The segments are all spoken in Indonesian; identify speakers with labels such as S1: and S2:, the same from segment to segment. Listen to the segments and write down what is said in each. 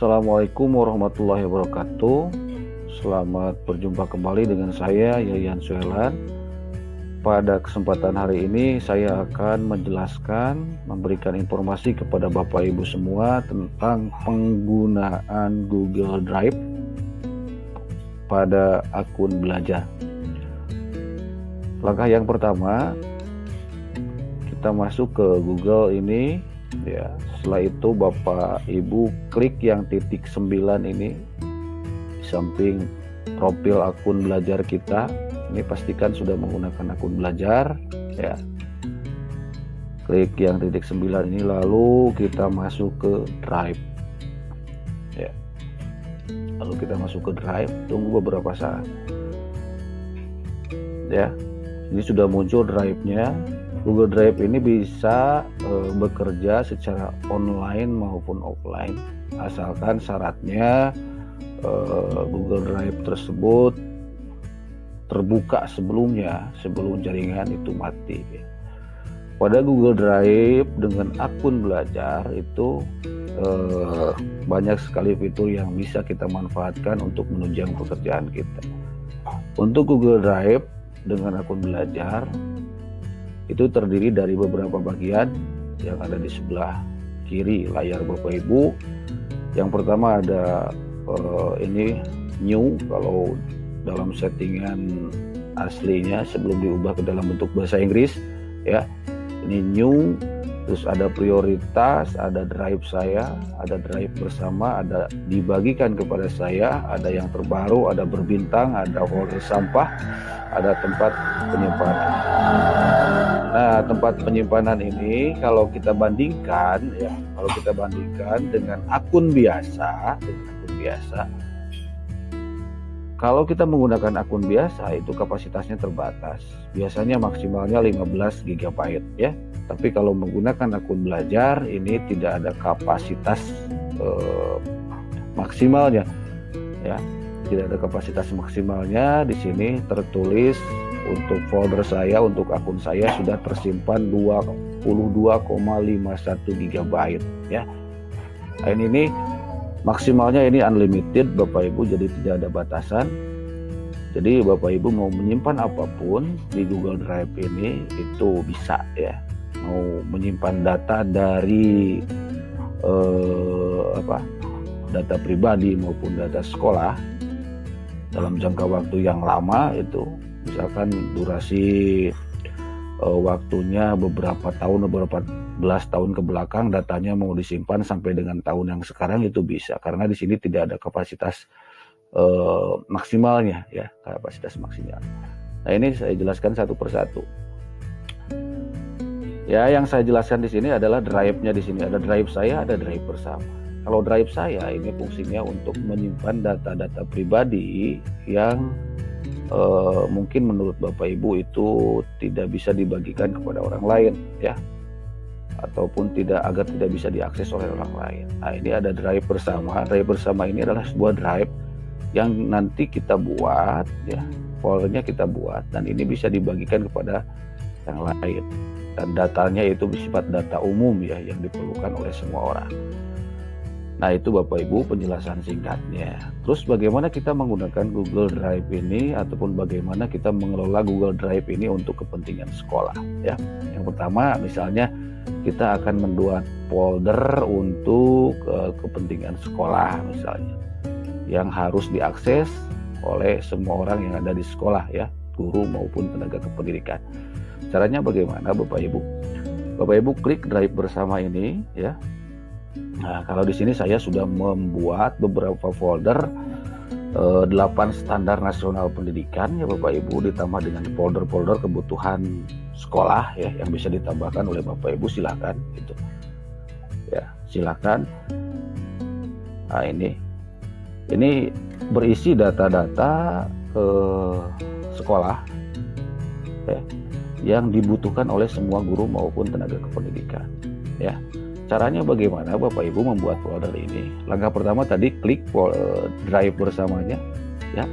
S1: Assalamualaikum warahmatullahi wabarakatuh. Selamat berjumpa kembali dengan saya Yayan Suelan. Pada kesempatan hari ini saya akan memberikan informasi kepada Bapak Ibu semua tentang penggunaan Google Drive pada akun belajar. Langkah yang pertama, kita masuk ke Google ini ya. Setelah itu Bapak Ibu klik yang titik 9 ini di samping profil akun belajar kita. Ini pastikan sudah menggunakan akun belajar ya. Klik yang titik 9 ini, lalu kita masuk ke Drive ya. Lalu kita masuk ke Drive, tunggu beberapa saat ya. Ini sudah muncul drive-nya. Google Drive ini bisa bekerja secara online maupun offline, asalkan syaratnya Google Drive tersebut terbuka sebelum jaringan itu mati. Pada Google Drive dengan akun belajar itu banyak sekali fitur yang bisa kita manfaatkan untuk menunjang pekerjaan kita. Untuk Google Drive dengan akun belajar itu terdiri dari beberapa bagian yang ada di sebelah kiri layar Bapak Ibu. Yang pertama ada ini new, kalau dalam settingan aslinya sebelum diubah ke dalam bentuk bahasa Inggris ya. Ini new, terus ada prioritas, ada drive saya, ada drive bersama, ada dibagikan kepada saya, ada yang terbaru, ada berbintang, ada folder sampah, ada tempat penyimpanan. Nah, tempat penyimpanan ini kalau kita bandingkan dengan akun biasa, kalau kita menggunakan akun biasa itu kapasitasnya terbatas. Biasanya maksimalnya 15 GB ya. Tapi kalau menggunakan akun belajar ini tidak ada kapasitas maksimalnya ya. Tidak ada kapasitas maksimalnya. Di sini tertulis untuk folder saya, untuk akun saya sudah tersimpan 22,51 GB ya. Dan ini maksimalnya ini unlimited Bapak Ibu, jadi tidak ada batasan. Jadi Bapak Ibu mau menyimpan apapun di Google Drive ini itu bisa ya. Mau menyimpan data dari data pribadi maupun data sekolah dalam jangka waktu yang lama, itu misalkan durasi waktunya beberapa belas tahun ke belakang, datanya mau disimpan sampai dengan tahun yang sekarang itu bisa, karena di sini tidak ada kapasitas maksimalnya ya, kapasitas maksimal. Nah, ini saya jelaskan satu persatu. Ya, yang saya jelaskan di sini adalah drive-nya. Di sini ada drive saya, ada drive bersama. Kalau drive saya ini fungsinya untuk menyimpan data-data pribadi yang mungkin menurut Bapak Ibu itu tidak bisa dibagikan kepada orang lain ya, ataupun agar tidak bisa diakses oleh orang lain. Nah, ini ada drive bersama. Drive bersama ini adalah sebuah drive yang nanti kita buat ya, foldernya kita buat, dan ini bisa dibagikan kepada yang lain, dan datanya itu bersifat data umum ya, yang diperlukan oleh semua orang. Nah, itu Bapak Ibu penjelasan singkatnya. Terus bagaimana kita menggunakan Google Drive ini, ataupun bagaimana kita mengelola Google Drive ini untuk kepentingan sekolah ya. Yang pertama, misalnya kita akan membuat folder untuk kepentingan sekolah misalnya, yang harus diakses oleh semua orang yang ada di sekolah ya, guru maupun tenaga kependidikan. Caranya bagaimana Bapak Ibu? Bapak Ibu klik Drive bersama ini ya. Nah, kalau di sini saya sudah membuat beberapa folder 8 standar nasional pendidikan ya Bapak Ibu, ditambah dengan folder-folder kebutuhan sekolah ya, yang bisa ditambahkan oleh Bapak Ibu, silakan gitu. Ya, silakan. Nah, ini berisi data-data sekolah ya, yang dibutuhkan oleh semua guru maupun tenaga kependidikan ya. Caranya bagaimana Bapak Ibu membuat folder ini? Langkah pertama tadi klik drive bersamanya ya.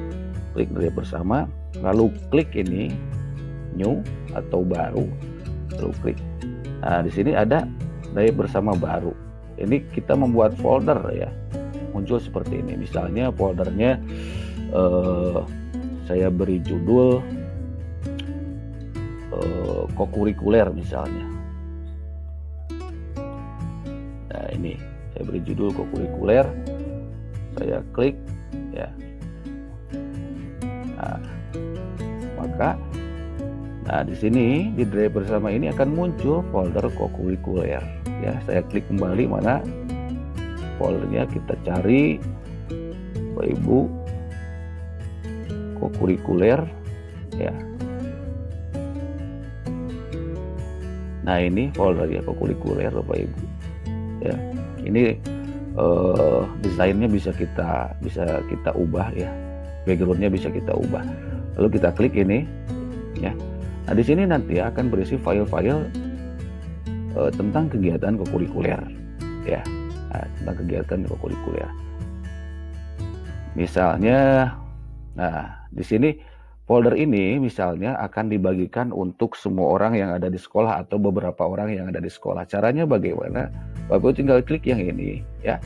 S1: Klik drive bersama, lalu klik ini new atau baru, lalu klik. Nah, di sini ada drive bersama baru. Ini kita membuat folder ya. muncul seperti ini. Misalnya foldernya saya beri judul kokurikuler misalnya. Nah ini saya beri judul kokurikuler, saya klik ya. Nah, maka di sini di drive bersama ini akan muncul folder kokurikuler ya. Saya klik kembali mana foldernya, kita cari Bapak Ibu kokurikuler ya. Nah ini foldernya kokurikuler Bapak Ibu ya. Ini desainnya bisa kita ubah ya, backgroundnya bisa kita ubah. Lalu kita klik ini ya. Nah di sini nanti akan berisi file-file tentang kegiatan kokurikuler ya. Nah, tentang kegiatan kokurikuler. Misalnya, nah di sini folder ini misalnya akan dibagikan untuk semua orang yang ada di sekolah atau beberapa orang yang ada di sekolah. Caranya bagaimana? Bapak tinggal klik yang ini ya.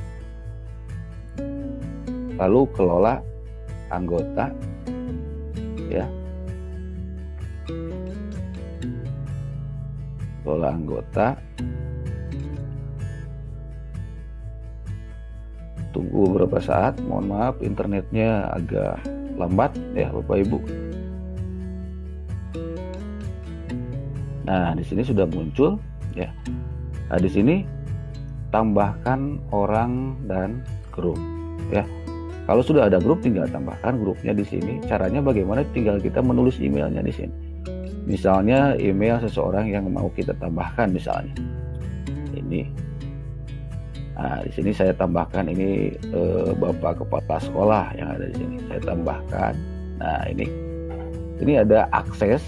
S1: Lalu kelola anggota ya. Kelola anggota. Tunggu beberapa saat, mohon maaf internetnya agak lambat ya Bapak Ibu. Nah, di sini sudah muncul ya. Nah, di sini tambahkan orang dan grup ya. Kalau sudah ada grup tinggal tambahkan grupnya di sini. Caranya bagaimana? Tinggal kita menulis emailnya di sini. Misalnya email seseorang yang mau kita tambahkan misalnya. Ini. Nah, di sini saya tambahkan ini Bapak Kepala Sekolah yang ada di sini. Saya tambahkan. Nah, ini ada akses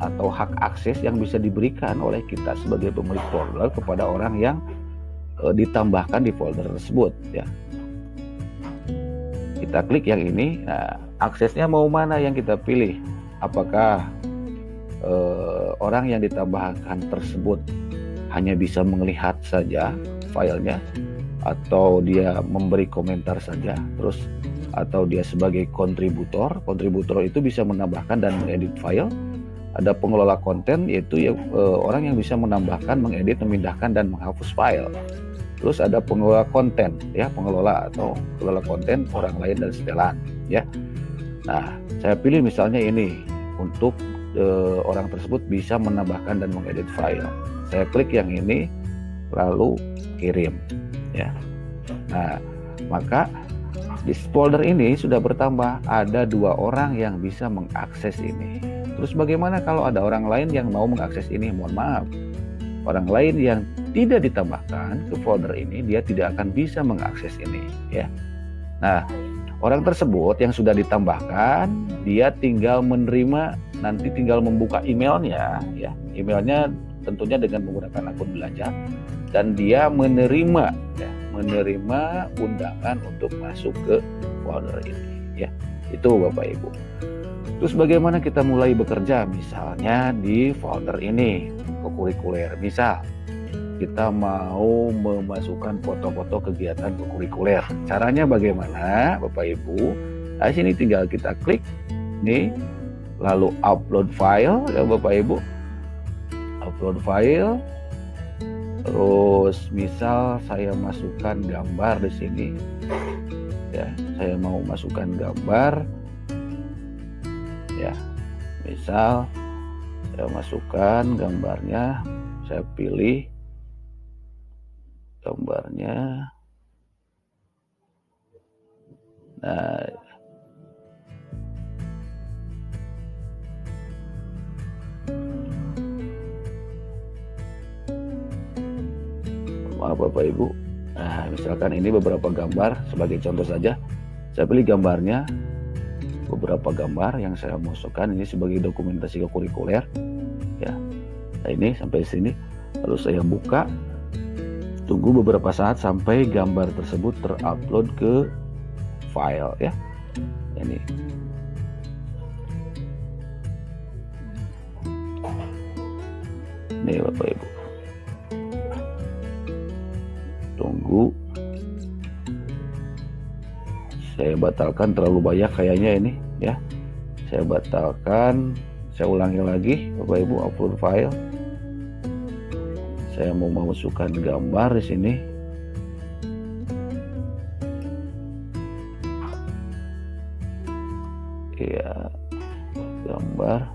S1: atau hak akses yang bisa diberikan oleh kita sebagai pemilik folder kepada orang yang ditambahkan di folder tersebut ya. Kita klik yang ini. Nah, aksesnya mau mana yang kita pilih? Apakah orang yang ditambahkan tersebut hanya bisa melihat saja filenya, atau dia memberi komentar saja, terus atau dia sebagai kontributor. Kontributor itu bisa menambahkan dan mengedit file. Ada pengelola konten, yaitu orang yang bisa menambahkan, mengedit, memindahkan dan menghapus file. Terus ada pengelola konten ya, pengelola atau pengelola konten orang lain dan setelan ya. Nah, saya pilih misalnya ini untuk orang tersebut bisa menambahkan dan mengedit file. Saya klik yang ini lalu kirim ya. Nah, maka di folder ini sudah bertambah ada 2 orang yang bisa mengakses ini. Terus bagaimana kalau ada orang lain yang mau mengakses ini? Mohon maaf, orang lain yang tidak ditambahkan ke folder ini dia tidak akan bisa mengakses ini ya. Nah, orang tersebut yang sudah ditambahkan dia tinggal menerima, nanti tinggal membuka emailnya ya. Emailnya tentunya dengan menggunakan akun belanja, dan dia menerima undangan untuk masuk ke folder ini ya. Itu Bapak Ibu. Terus bagaimana kita mulai bekerja? Misalnya di folder ini kokurikuler, misal kita mau memasukkan foto-foto kegiatan kokurikuler. Caranya bagaimana Bapak Ibu? Nah, sini tinggal kita klik nih, lalu upload file ya Bapak Ibu. Upload file. Terus misal saya masukkan gambar di sini. Ya, saya mau masukkan gambar. Ya. Misal saya masukkan gambarnya, saya pilih gambarnya. Nah, maaf Bapak Ibu. Nah, misalkan ini beberapa gambar sebagai contoh saja. Saya pilih gambarnya, beberapa gambar yang saya masukkan ini sebagai dokumentasi kokurikuler. Ya. Nah, ini sampai sini. Lalu saya buka. Tunggu beberapa saat sampai gambar tersebut terupload ke file ya. Ini. Nih Bapak Ibu. Tunggu. Saya batalkan, terlalu banyak kayaknya ini ya. Saya batalkan. Saya ulangi lagi, Bapak Ibu, upload file. Saya mau memasukkan gambar di sini. Ya, gambar.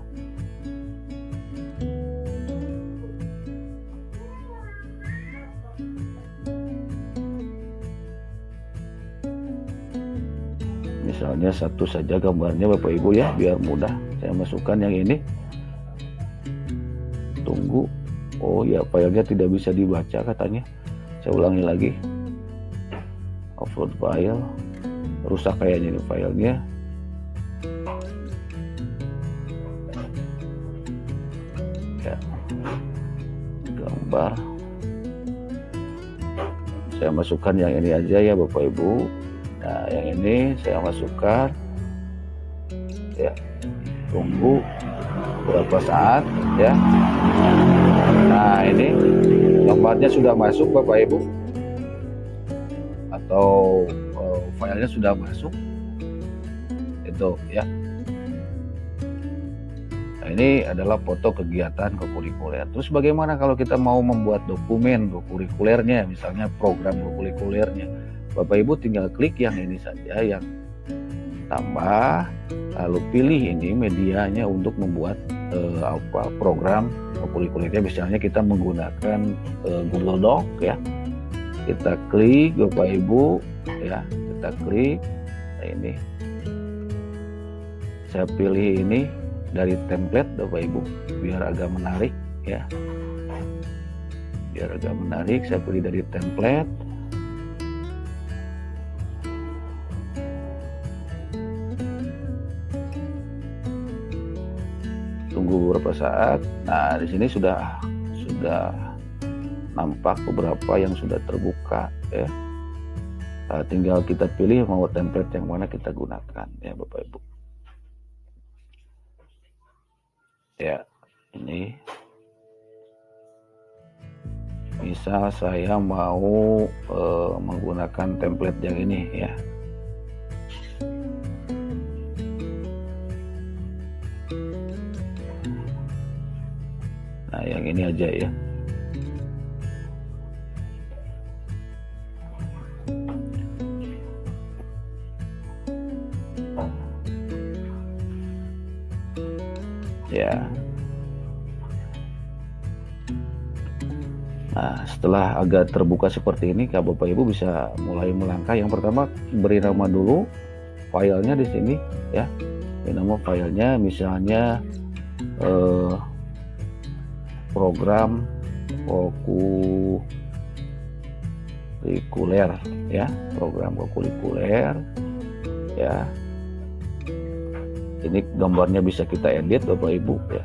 S1: Misalnya satu saja gambarnya Bapak Ibu ya, biar mudah. Saya masukkan yang ini. Tunggu. Oh ya, filenya tidak bisa dibaca katanya. Saya ulangi lagi. Upload file. Rusak kayaknya ini filenya. Ya. Gambar. Saya masukkan yang ini aja ya Bapak Ibu. Nah, yang ini saya masukkan. Ya. Tunggu beberapa saat ya. Nah, ini gambarnya sudah masuk Bapak Ibu. Atau filenya sudah masuk. Itu ya. Nah, ini adalah foto kegiatan kokurikuler. Terus bagaimana kalau kita mau membuat dokumen kokurikulernya, misalnya program kokurikulernya? Bapak Ibu tinggal klik yang ini saja, yang tambah, lalu pilih ini medianya untuk membuat program kokurikulernya. Misalnya kita menggunakan Google Doc ya. Kita klik Bapak Ibu ya, kita klik. Nah, ini saya pilih ini dari template Bapak Ibu biar agak menarik ya. Biar agak menarik, saya pilih dari template. Tunggu beberapa saat. Nah, di sini sudah nampak beberapa yang sudah terbuka ya. Nah, tinggal kita pilih mau template yang mana kita gunakan ya Bapak Ibu. Ya, ini misal saya mau menggunakan template yang ini ya. Nah, yang ini aja ya. Ya. Nah, setelah agak terbuka seperti ini, Bapak Ibu bisa mulai melangkah. Yang pertama, beri nama dulu filenya di sini ya. Beri nama filenya misalnya program kokurikuler ya, program kokurikuler ya. Ini gambarnya bisa kita edit Bapak Ibu ya.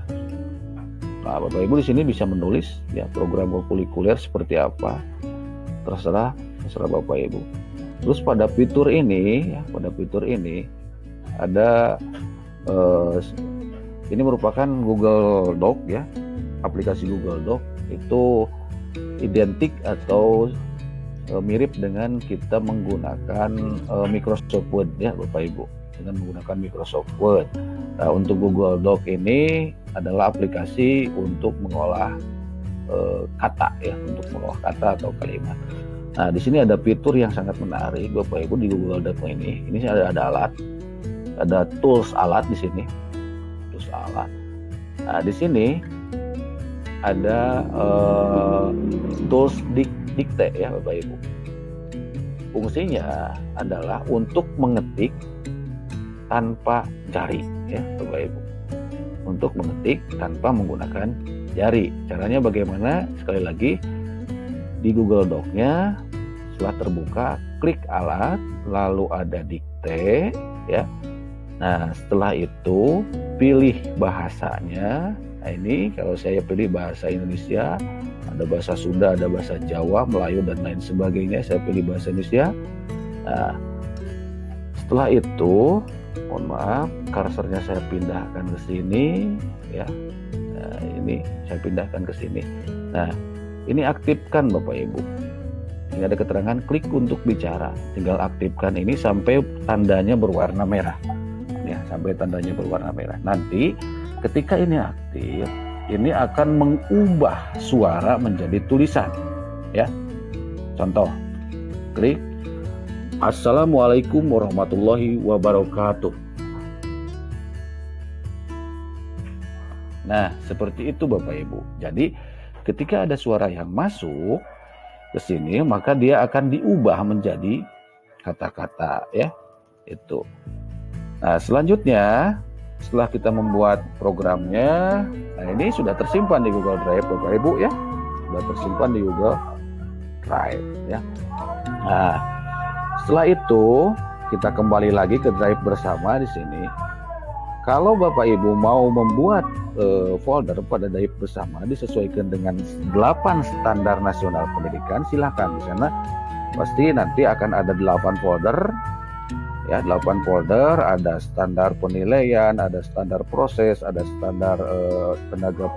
S1: Nah, Bapak Ibu di sini bisa menulis ya program kokurikuler seperti apa. Terserah Bapak Ibu. Terus pada fitur ini ya, pada fitur ini ada ini merupakan Google Doc ya. Aplikasi Google Doc itu identik atau mirip dengan kita menggunakan Microsoft Word ya Bapak Ibu, dengan menggunakan Microsoft Word. Nah, untuk Google Doc ini adalah aplikasi untuk mengolah kata ya, untuk mengolah kata atau kalimat. Nah, di sini ada fitur yang sangat menarik Bapak Ibu di Google Doc ini. Ini ada alat, ada tools alat di sini, tools alat. Nah, di sini ada tools dikte ya Bapak Ibu. Fungsinya adalah untuk mengetik tanpa jari ya Bapak Ibu. Untuk mengetik tanpa menggunakan jari. Caranya bagaimana? Sekali lagi, di Google Doc-nya setelah terbuka, klik alat, lalu ada dikte ya. Nah, setelah itu pilih bahasanya. Nah, ini kalau saya pilih bahasa Indonesia, ada bahasa Sunda, ada bahasa Jawa, Melayu dan lain sebagainya. Saya pilih bahasa Indonesia. Nah, setelah itu, mohon maaf, kursornya saya pindahkan ke sini ya. Nah, ini saya pindahkan ke sini. Nah, ini aktifkan Bapak Ibu. Ini ada keterangan klik untuk bicara. Tinggal aktifkan ini sampai tandanya berwarna merah. Ya, sampai tandanya berwarna merah. Nanti ketika ini aktif, ini akan mengubah suara menjadi tulisan. Ya. Contoh, klik Assalamualaikum warahmatullahi wabarakatuh. Nah, seperti itu Bapak Ibu. Jadi, ketika ada suara yang masuk ke sini, maka dia akan diubah menjadi kata-kata, ya. Itu. Nah, selanjutnya setelah kita membuat programnya, nah ini sudah tersimpan di Google Drive Bapak Ibu ya. Sudah tersimpan di Google Drive ya. Nah, setelah itu kita kembali lagi ke Drive bersama di sini. Kalau Bapak Ibu mau membuat folder pada Drive bersama disesuaikan dengan 8 standar nasional pendidikan, silakan. Di sana pasti nanti akan ada 8 folder. Ya, 8 folder, ada standar penilaian, ada standar proses, ada standar tenaga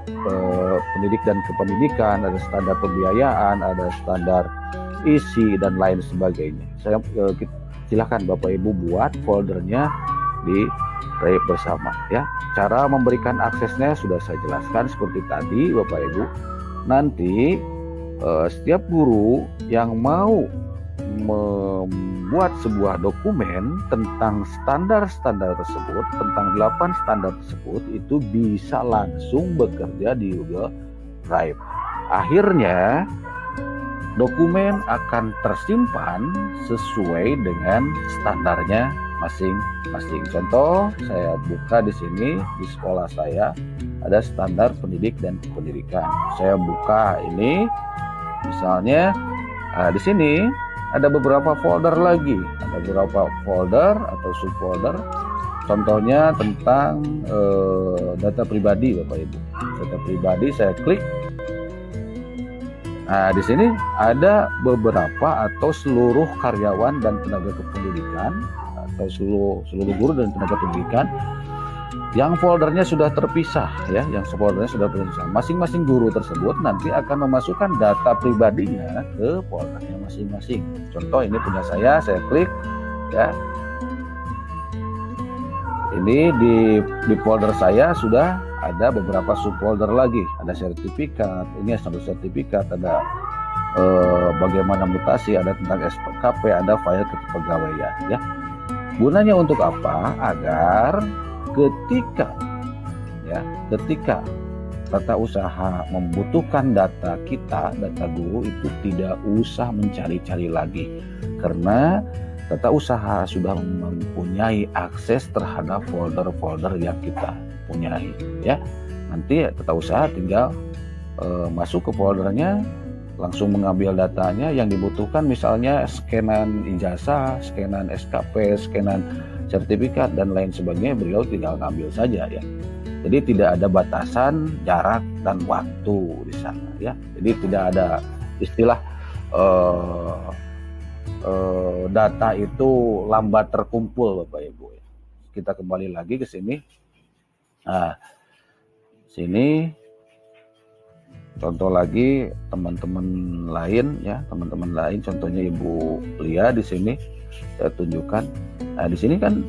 S1: pendidik dan kependidikan, ada standar pembiayaan, ada standar isi dan lain sebagainya. Silakan Bapak Ibu buat foldernya di Drive bersama ya. Cara memberikan aksesnya sudah saya jelaskan seperti tadi Bapak Ibu. Nanti setiap guru yang mau membuat sebuah dokumen tentang standar-standar tersebut, tentang 8 standar tersebut, itu bisa langsung bekerja di Google Drive. Akhirnya dokumen akan tersimpan sesuai dengan standarnya masing-masing. Contoh, saya buka di sini di sekolah saya ada standar pendidik dan kependidikan. Saya buka ini, misalnya di sini ada beberapa folder lagi, ada beberapa folder atau subfolder. Contohnya tentang data pribadi Bapak Ibu. Data pribadi saya klik. Nah, di sini ada beberapa atau seluruh karyawan dan tenaga kependidikan atau seluruh guru dan tenaga pendidikan yang foldernya sudah terpisah ya, yang foldernya sudah terpisah. Masing-masing guru tersebut nanti akan memasukkan data pribadinya ke foldernya masing-masing. Contoh ini punya saya klik ya. Ini di folder saya sudah ada beberapa subfolder lagi, ada sertifikat, ini satu sertifikat, ada bagaimana mutasi, ada tentang SPKP, ada file kepegawaian ya. Gunanya untuk apa? Agar ketika tata usaha membutuhkan data kita, data guru itu tidak usah mencari-cari lagi, karena tata usaha sudah mempunyai akses terhadap folder-folder yang kita punyai ya. Nanti tata usaha tinggal masuk ke foldernya, langsung mengambil datanya yang dibutuhkan, misalnya scanan ijazah, scanan SKP, scanan sertifikat dan lain sebagainya, beliau tinggal ngambil saja ya. Jadi tidak ada batasan jarak dan waktu di sana ya. Jadi tidak ada istilah data itu lambat terkumpul Bapak Ibu. Kita kembali lagi ke sini. Nah, sini contoh lagi teman-teman lain ya, teman-teman lain contohnya Ibu Lia di sini saya tunjukkan. Nah, di sini kan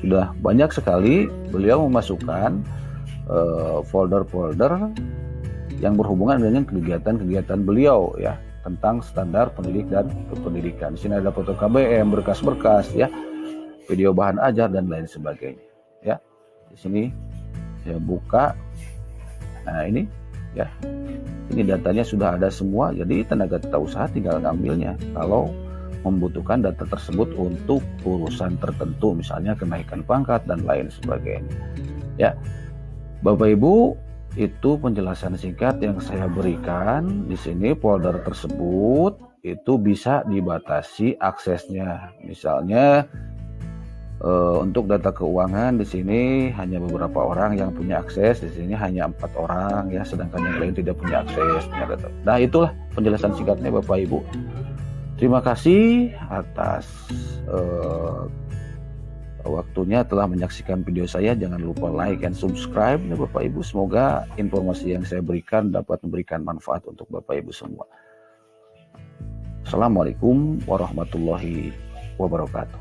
S1: sudah banyak sekali beliau memasukkan folder-folder yang berhubungan dengan kegiatan-kegiatan beliau ya, tentang standar pendidik dan kependidikan. Di sini ada foto KBM, berkas-berkas ya, video bahan ajar dan lain sebagainya ya. Di sini saya buka. Nah, ini ya. Ini datanya sudah ada semua, jadi tenaga tata usaha tinggal ngambilnya kalau membutuhkan data tersebut untuk urusan tertentu, misalnya kenaikan pangkat dan lain sebagainya. Ya. Bapak Ibu, itu penjelasan singkat yang saya berikan. Di sini folder tersebut itu bisa dibatasi aksesnya. Misalnya untuk data keuangan di sini hanya beberapa orang yang punya akses, di sini hanya 4 orang ya, sedangkan yang lain tidak punya akses. Nah, itulah penjelasan singkatnya Bapak Ibu. Terima kasih atas waktunya telah menyaksikan video saya. Jangan lupa like and subscribe ya Bapak Ibu. Semoga informasi yang saya berikan dapat memberikan manfaat untuk Bapak Ibu semua. Wassalamualaikum warahmatullahi wabarakatuh.